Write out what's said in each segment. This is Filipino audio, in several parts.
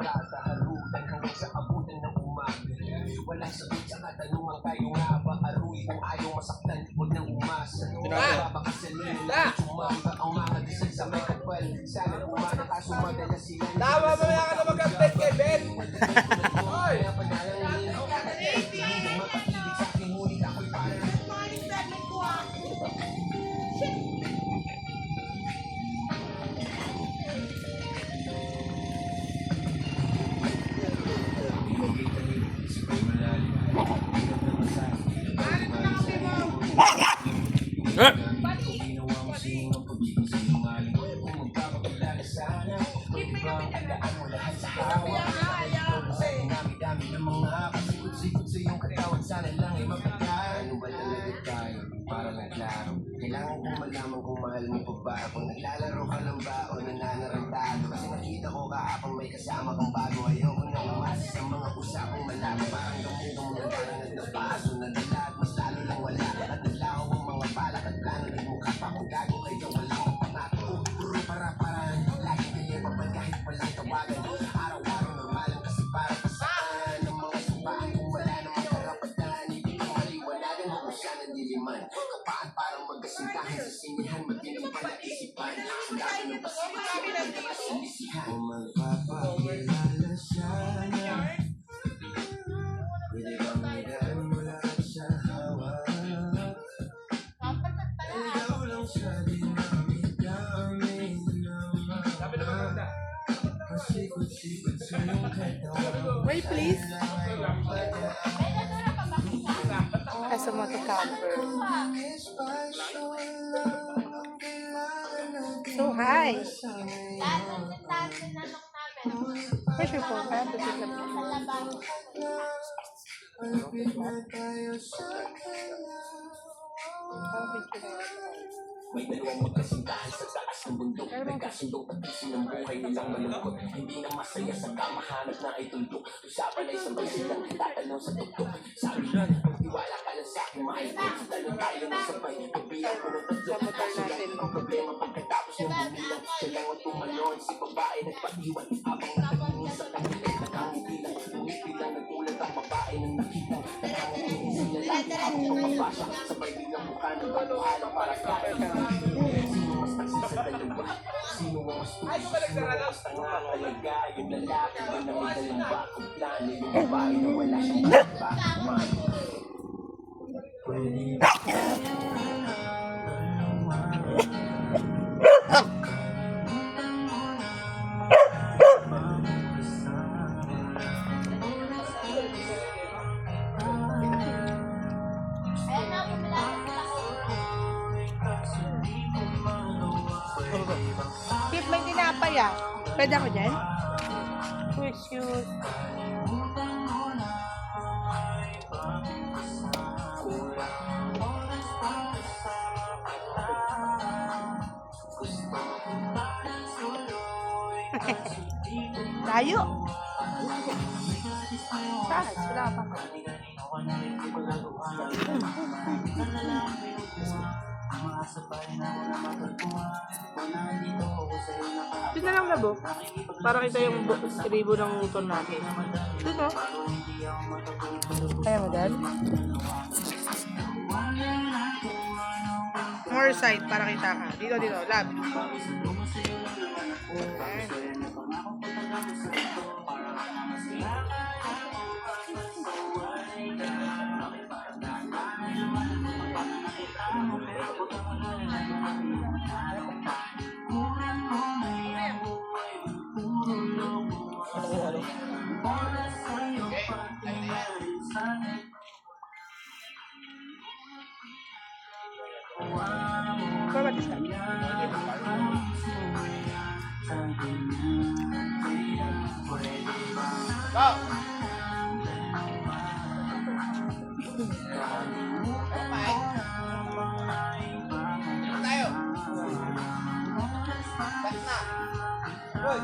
magkakaharutan hanggang sa abutan ng umaga. Wala sagot sa katanungan kayo nga ba aruy. Kung ayaw masaktan, huwag nang umasa. Babakasalin na sumamba ang mga disal sa may kapal. Sana umana kaso madala sila. Tama, mamaya ka na mag-update kay Ben. Hoy! Kailangan kong malaman kung mahal mo pa ba ako. Naglalaro ka ng baon, nananarantado. Kasi nakita ko kahapon may kasama kang bago. Ayoko na umasa sa mga usapang malabo. Parang gamutong mga parang nagnapaso. Naglalat, mas lalo lang wala. At naglaho ang mga balak at plano. Nagmukha pa kung gago kayo. Walang mapangako. Puro para-paraan. Lagi kayo papal kahit walang tawagan. Araw-araw normalan kasi para pasaan. Ang mga sumpaan kung wala namang karapatan. Hindi ko maliwanagan kung saan ang diliman. Kapaan parang magkasintahan sa sinihan. Matindi pala isipan. Ang dami ng pasilisihan. Kung magpapakilala sana, pwede bang magaan mula sa hawa? Ikaw lang sa dinami-dami naman. Pasikot-sikot sa iyong katawan. Wait, please. As a motor-cover. So, hi. Where's your phone? I have to pick up. May dalawang magkasintahan sa taas ng bundok. Nagkasundok at piso ng buhay nilang malungkot. Hindi na masaya sa kamahanap na ay tuldok. Usapan ay sabay silang tatanong sa tuktok. Sabi niya, magtiwala ka lang sa aking maikot. Talong tayo ng sabay, pagbilang ko ng tatlo. Kaso lang ang problema pagkatapos ng bumilang. Siya lang ang tumalon, si babae nagpaiwan. Habang nakatingin sa kabilang, nakangiti lang. Ngiti lang nagulat ang babae nang nakita. Nakangiti sila lang, habang pagpapasya. Sabay bilang mukha ng baluhalang para kain. Sino mas taksi sa dalawa? Sino ang mas tulis? Sino ang mas tanga-alaga? Yung lalaki yun na may dalang bakong plano. Yung babae na wala siyang bakong mano. Pwede ba? Kit, may tinapay ah. Pwede ako dyan? Where's yours? Layo. Saan? Wala pa. Ito na lang labo. Para kita yung ribo ng motor natin. Ito no? Kaya mo dad? More side para kita ka. Dito, dito. Lab. Forward isa. Go! Tayo! Back na! Hoy!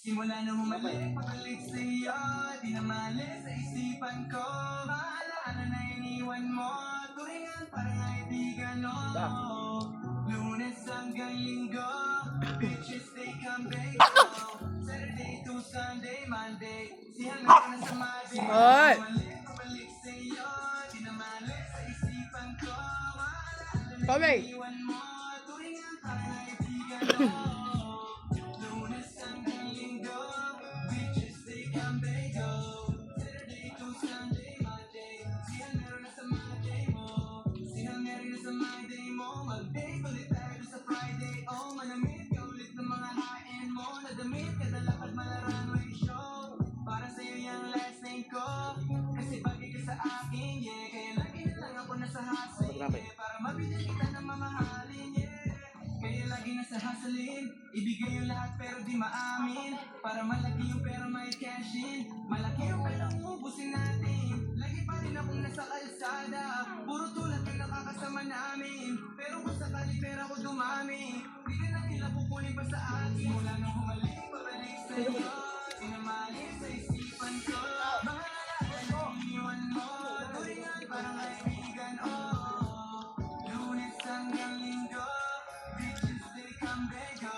Simula nung humalik, pabalik sa'yo, di na mali sa isipan ko. Maalaala na iniwan mo, turingan parang kaibigan, no. Lunes hanggang Linggo, bitches they come back. Saturday to Sunday, Monday, siya na sa Monday. Ay! Humalik, pabalik sa'yo, di na mali sa isipan ko. Maalaala na Kami! iniwan mo, turingan parang kaibigan, no. Lunes hanggang Linggo, bitches they come back, go. Saturday to Sunday, Monday, siya meron na sa Monday mo. Siya meron na sa Monday mo. Mag-day ulit tayo sa Friday. Oh, manamit ka ulit ng mga hain mo. Nadamit ka na lapad runway show. Para sa'yo yung last name ko. Kasi bagay ka sa akin, yeah. Kaya lagi na lang ako nasa hustling, yeah. Para mabili kita ng mamahalin, yeah. Kaya lagi nasa hustling, ibigay yung lahat pero di maamin. Para malaki yung pera may cash in. Malaki yung pera ubusin natin. Lagi pa rin akong nasa kalsada. Puro tulad yung nakakasama namin. Pero kung sakali pera ko dumami, di ka na nila pupunin pa sa akin. Mula nung humalik, pabalik sa'yo, sinamali sa isipan ko. Mga nalala na iniwan mo, turingan parang kaibigan, oh. Lunes hanggang Linggo, bitches they come back, go.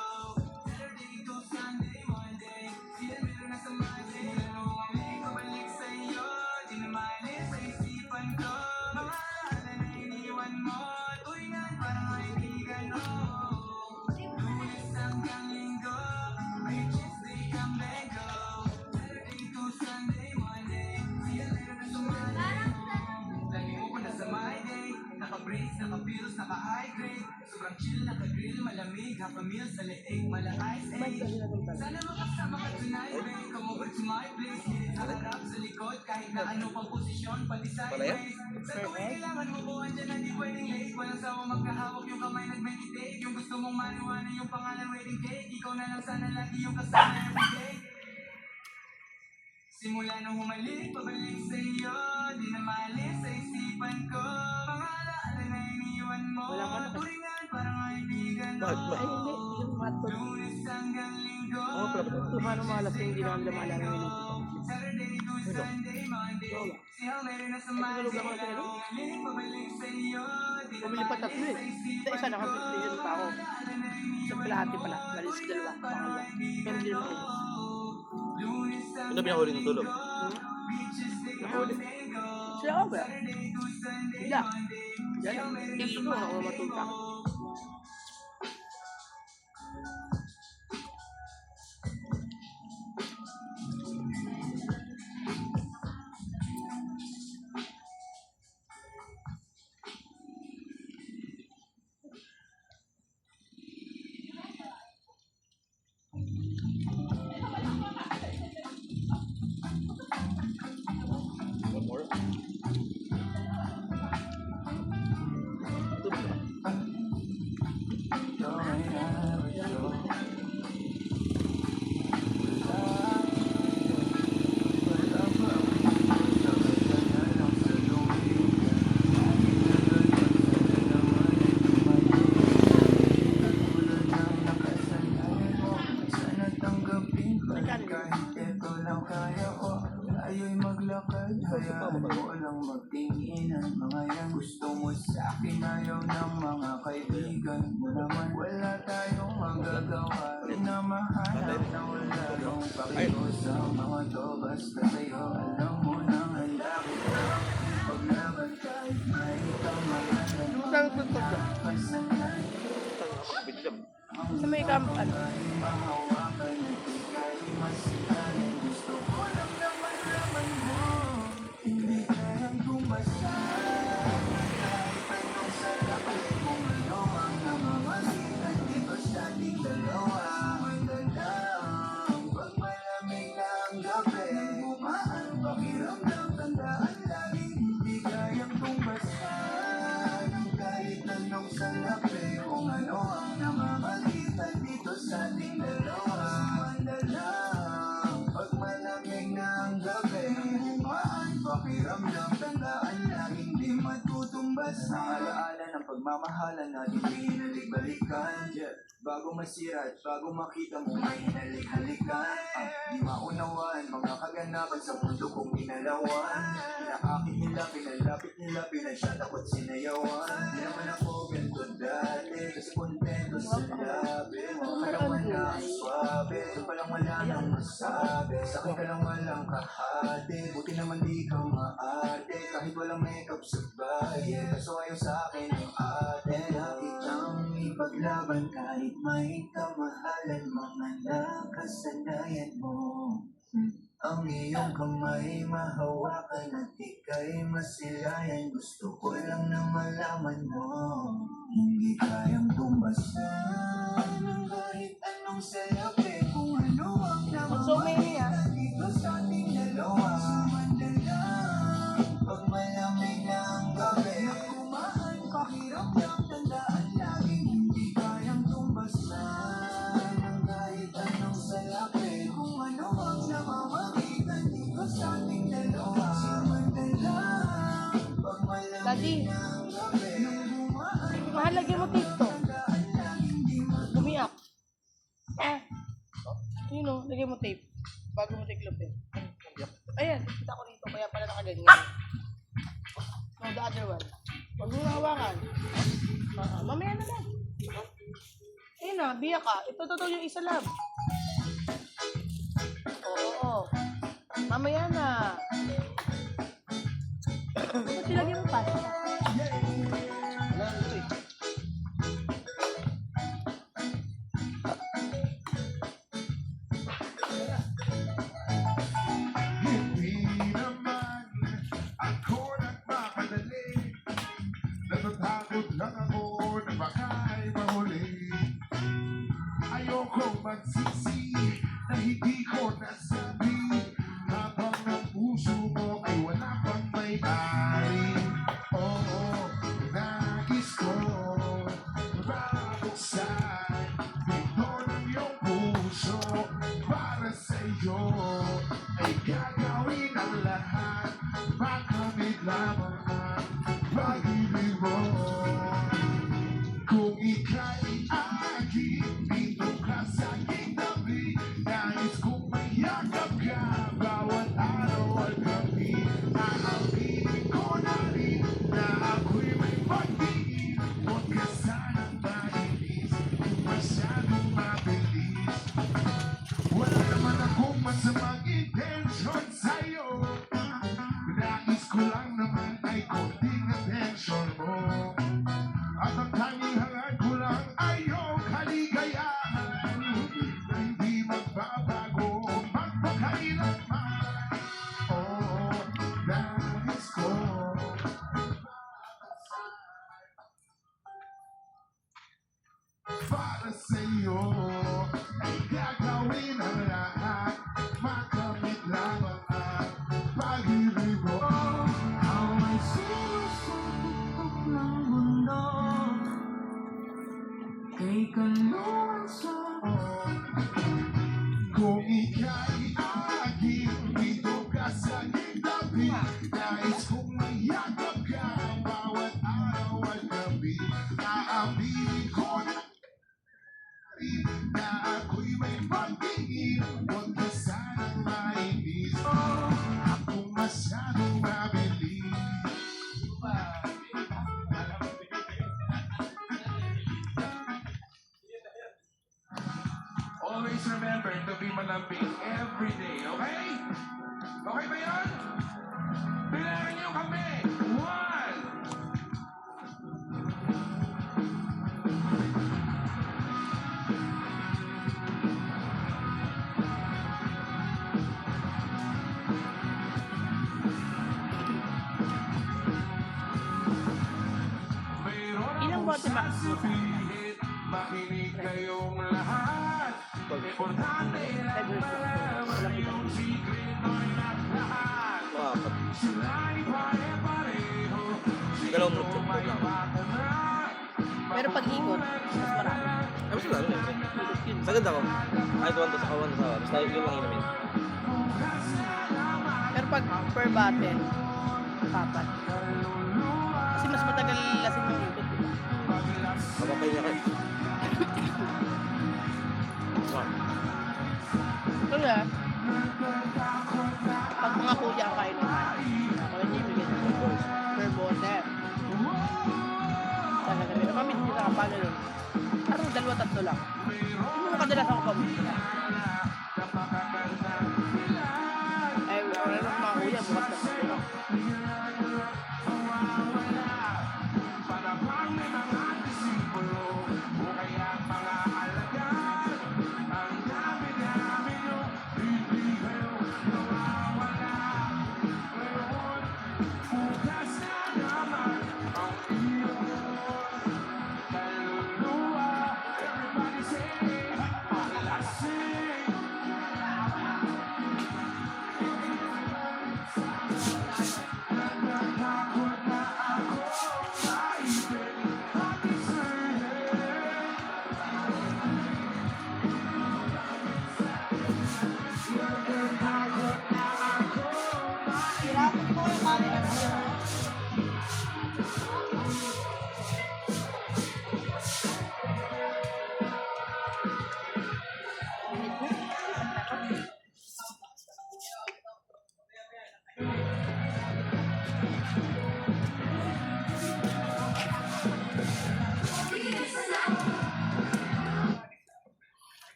Saturday to Sunday, Monday, sila meron na sa Monday. Humalik, pabalik sa'yo, di na mali sa isipan ko. Mga nalala na iniwan mo, turingan parang kaibigan, oh. Lunes hanggang Linggo, bitches they come back, go. Saturday to Sunday, Monday, sila meron na sa Monday. Lagi mo pa nasa my day, naka-brace, naka-pills, naka-high grade. Sobrang chill, naka-grill, malamig, half a meal sa leeg, mala-ice age. Sana makasama ka tonight, babe. Come over to my place, hirit sa harap, sa likod, kahit na ano pang posisyon, pati sideways. Sa tuwing kailangan mo buwan dyan na di pwedeng late. Walang sawa magkahawak yung kamay nag-meditate. Yung gusto mong mariwana yung pangalan wedding cake. Ikaw na lang sana lagi yung kasama everyday. Simula nung humalik, pabalik sa'yo, di na mali sa isipan ko. Mga alaala na iniwan mo, Wala ka na. turingan parang kaibigan, no. Ay, hindi. Yung mato. Lunes hanggang Linggo, Oo, pala. Paano mga lasing hindi naman lumalala ng minuto? Saturday to Sunday, Monday, siya meron na sa Monday. Tulog lang ako sa'yo. Humalik, pabalik sa'yo, di na Bumili pa tatlo mali eh. sa Hindi, isipan isa ko. nakapagpilihan pa ako. Sa palahati pala. Galis dalawa. Pangalawa. Pero hindi naman ako. Ano pinahuli ng tulog? Nahuli. Sila ako ba? Sila. Yan. Tingin ko ako matulta. One more? Ayo'y maglakad, hayaan mo lang magtinginan. Mga yan gusto mo sa akin, ayaw ng mga kaibigan mo naman. Wala tayong magagawa, pinamahanap na wala nang pakito sa mga to. Basta sa'yo, alam mo nang handa kita. Paglaban kahit may kamahalan. Saan tutok ba? Sa may kampan. Mahawakan at ika'y masikanin. Gusto ko lang naman laman mo. Hindi kayang tumasa. Kahit anong salaki kung ano ang namamasitan dito sa ating dalawa. Madalang pag malamig na ang gabi, bumaan pakiramdam, tandaan laging hindi kayang tumasa. Kahit anong salapi kung ano ang namamagitan dito sa ating dalawa. Madalang pag malamig na ang gabi, bumaan pakiramdam, tandaan laging di matutumbas. Alaala ng pagmamahalan natin di hinalik-balikan. Bago masira at bago makita mo may hinalik-halikan. kaganapan sa mundo kong inalawan. Inaakit nila, pinalapit nila, pinashot ako't sinayawan. Di naman ako ganito dati, kasi kontento sa labi. Makakalaman na ang swabe, doon palang wala nang masabi. Sa akin ka lang walang kahati, buti naman di ka maarte. Kahit walang makeup sa bayan, kaso ayaw sa akin yung ate. Nakitang ipaglaban kahit may kamahalan, mga nakasanayan mo. Ang iyong kamay mahawakan at ika'y masilayan. Gusto ko lang na malaman mo, hindi kayang tumbasan ng kahit anong salapi. Kung ano ang So, may dito sa ating dalawa. Sumandala pag malamig na ang gabi. Nakumaan kahirap lang, tandaan laging hindi kayang tumbasan ng kahit anong salapi. Kung ano ang namamagitan dito sa ating dalawa. Sumandala pag malamig Daddy, na ang gabi. Nakumaan mahal, lagyan mo tape to. tandaan laging hindi Gumiyak. Yun o, lagyan mo tape. Bago mo tiklopin. Ayan, kita ko rito. Kaya pala nakaganyan. No, the other one. Huwag mo hawakan. Mamaya na lang. Ayun na, biyak ka. Ito yung isa lab. Oo. Mamaya na. Ba't silagyan mo pa? Hindi naman ako nagmamadali. Natatakot lang ako na baka'y mahuli. Ayokong magsisi na hindi ko nasabi, habang ang puso mo ay wala pang may-ari. Oo, nais ko mabuksan pinto ng iyong puso para sa'yo. Ay gagawin ang lahat, makamit lamang ang pag-ibig mo. Kung ika'y aking, dito ka sa aking tabi. Nais kong mayakap ka bawat araw at gabi. Aaminin ko na rin na ako'y may pagtingin. Huwag ka sanang mainis kung masyadong mabilis. Wala naman akong masamang intensyon sa'yo. Nais ko lang naman ay konting atensyon mo. At ang tanging hangad ko lang ay iyong kaligayahan na hindi magbabago magpakailanman. Oo, nais ko para sa'yo ay gagawin ang lahat, makamit lamang ang pag-ibig mo. Away sinusubok ng mundo, kay kaluan sa Kung ika'y aking, dito ka sa aking tabi. Nais kong mayakap ka bawat araw at gabi. Aaminin ko na rin na ako'y may pagtingin. Huwag ka sanang mainis kung masyadong mabilis. Always remember to be malambing every day, okay? Okay ba yan? Bilangin niyo kami! 1! Mayroon Ilang akong bote ba? sasabihin, makinig kayong lahat. Importante lang malaman yung sikreto ng lahat. Apat. Sila'y pare-pareho, Galaw sino mo. may bata na. Pero pag ikot, mas marami. Ay, mas lalo yun. Sagad ako. Kahit 1 to sa kawan sa basta yun lang inamin. Pero pag per bottle, 4. Kasi mas matagal lasing ng ikot. Diba? Kapapay niya kayo. Wow. Kaya, ako kain ng ako lang yung bigyan ng per bottle. Talaga rin. Mamit kita kapag ganun. Parang 2-3 lang. Yung mga kadalas ako pamit.